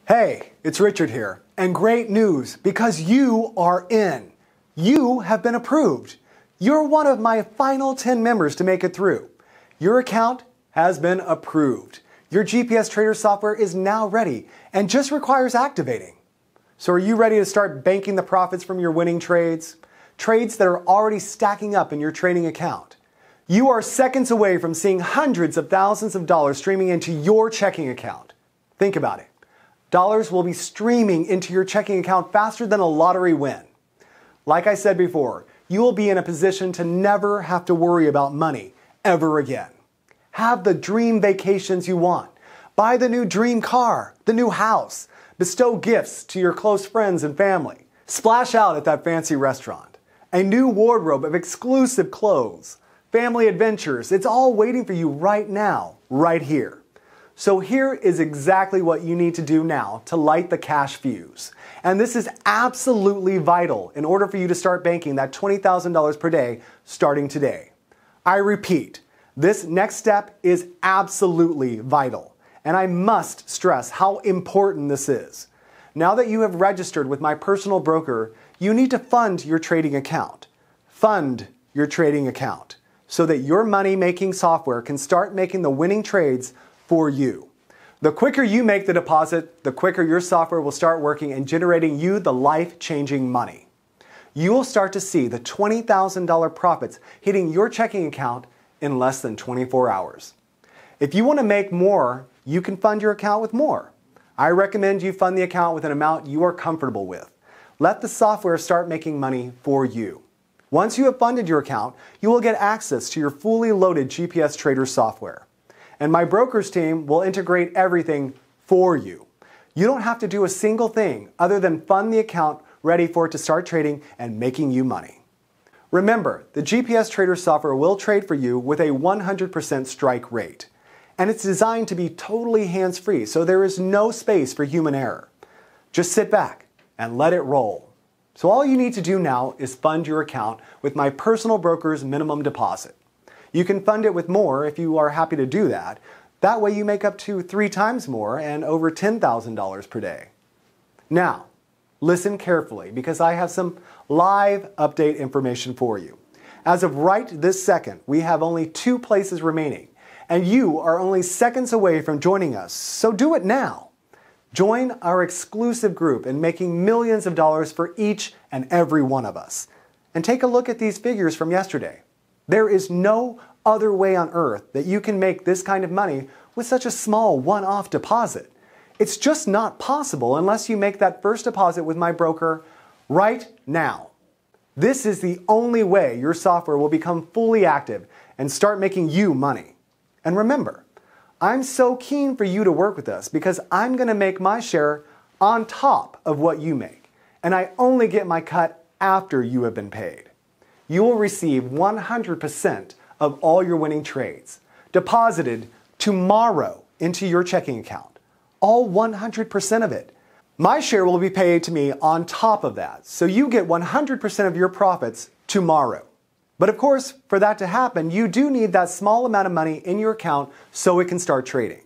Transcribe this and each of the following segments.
Hey, it's Richard here, and great news because you are in. You have been approved. You're one of my final 10 members to make it through. Your account has been approved. Your GPS Trader software is now ready and just requires activating. So are you ready to start banking the profits from your winning trades? Trades that are already stacking up in your trading account. You are seconds away from seeing hundreds of thousands of dollars streaming into your checking account. Think about it. Dollars will be streaming into your checking account faster than a lottery win. Like I said before, you will be in a position to never have to worry about money ever again. Have the dream vacations you want. Buy the new dream car, the new house. Bestow gifts to your close friends and family. Splash out at that fancy restaurant. A new wardrobe of exclusive clothes. Family adventures. It's all waiting for you right now, right here. So here is exactly what you need to do now to light the cash fuse. And this is absolutely vital in order for you to start banking that $20,000 per day starting today. I repeat, this next step is absolutely vital. And I must stress how important this is. Now that you have registered with my personal broker, you need to fund your trading account. Fund your trading account so that your money-making software can start making the winning trades for you. The quicker you make the deposit, the quicker your software will start working and generating you the life-changing money. You will start to see the $20,000 profits hitting your checking account in less than 24 hours. If you want to make more, you can fund your account with more. I recommend you fund the account with an amount you are comfortable with. Let the software start making money for you. Once you have funded your account, you will get access to your fully loaded GPS Trader software. And my brokers team will integrate everything for you. You don't have to do a single thing other than fund the account ready for it to start trading and making you money. Remember, the GPS Trader software will trade for you with a 100% strike rate. And it's designed to be totally hands-free, so there is no space for human error. Just sit back and let it roll. So all you need to do now is fund your account with my personal broker's minimum deposit. You can fund it with more if you are happy to do that. That way you make up to 3 times more and over $10,000 per day. Now, listen carefully because I have some live update information for you. As of right this second, we have only 2 places remaining, and you are only seconds away from joining us, so do it now. Join our exclusive group in making millions of dollars for each and every one of us. And take a look at these figures from yesterday. There is no other way on earth that you can make this kind of money with such a small one-off deposit. It's just not possible unless you make that first deposit with my broker right now. This is the only way your software will become fully active and start making you money. And remember, I'm so keen for you to work with us because I'm going to make my share on top of what you make. And I only get my cut after you have been paid. You will receive 100% of all your winning trades deposited tomorrow into your checking account. All 100% of it. My share will be paid to me on top of that, so you get 100% of your profits tomorrow. But of course, for that to happen, you do need that small amount of money in your account so it can start trading.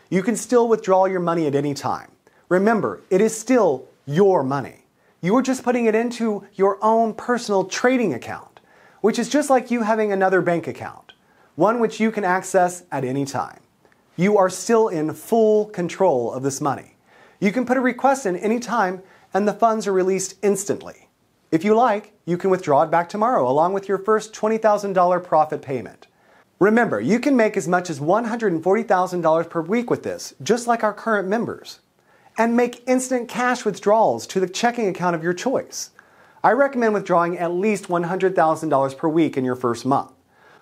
You can still withdraw your money at any time. Remember, it is still your money. You are just putting it into your own personal trading account, which is just like you having another bank account, one which you can access at any time. You are still in full control of this money. You can put a request in any time and the funds are released instantly. If you like, you can withdraw it back tomorrow along with your first $20,000 profit payment. Remember, you can make as much as $140,000 per week with this, just like our current members, and make instant cash withdrawals to the checking account of your choice. I recommend withdrawing at least $100,000 per week in your first month.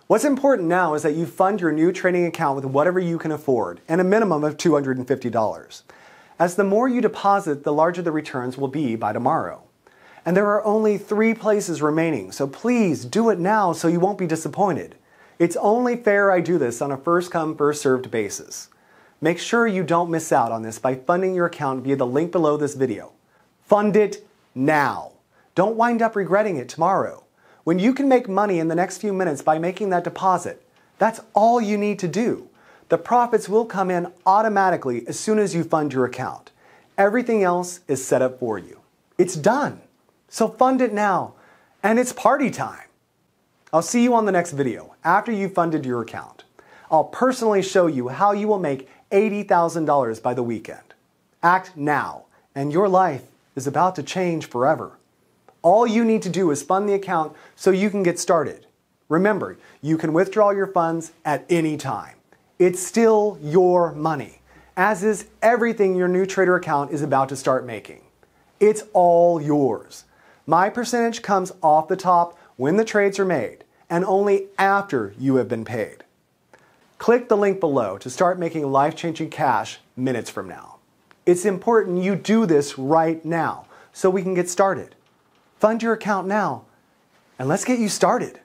What's important now is that you fund your new trading account with whatever you can afford and a minimum of $250. As the more you deposit, the larger the returns will be by tomorrow. And there are only 3 places remaining, so please do it now so you won't be disappointed. It's only fair I do this on a first-come, first-served basis. Make sure you don't miss out on this by funding your account via the link below this video. Fund it now. Don't wind up regretting it tomorrow. When you can make money in the next few minutes by making that deposit, that's all you need to do. The profits will come in automatically as soon as you fund your account. Everything else is set up for you. It's done. So fund it now. And it's party time. I'll see you on the next video after you've funded your account. I'll personally show you how you will make $80,000 by the weekend. Act now, and your life is about to change forever. All you need to do is fund the account so you can get started. Remember, you can withdraw your funds at any time. It's still your money, as is everything your new trader account is about to start making. It's all yours. My percentage comes off the top when the trades are made, and only after you have been paid. Click the link below to start making life-changing cash minutes from now. It's important you do this right now so we can get started. Fund your account now, and let's get you started.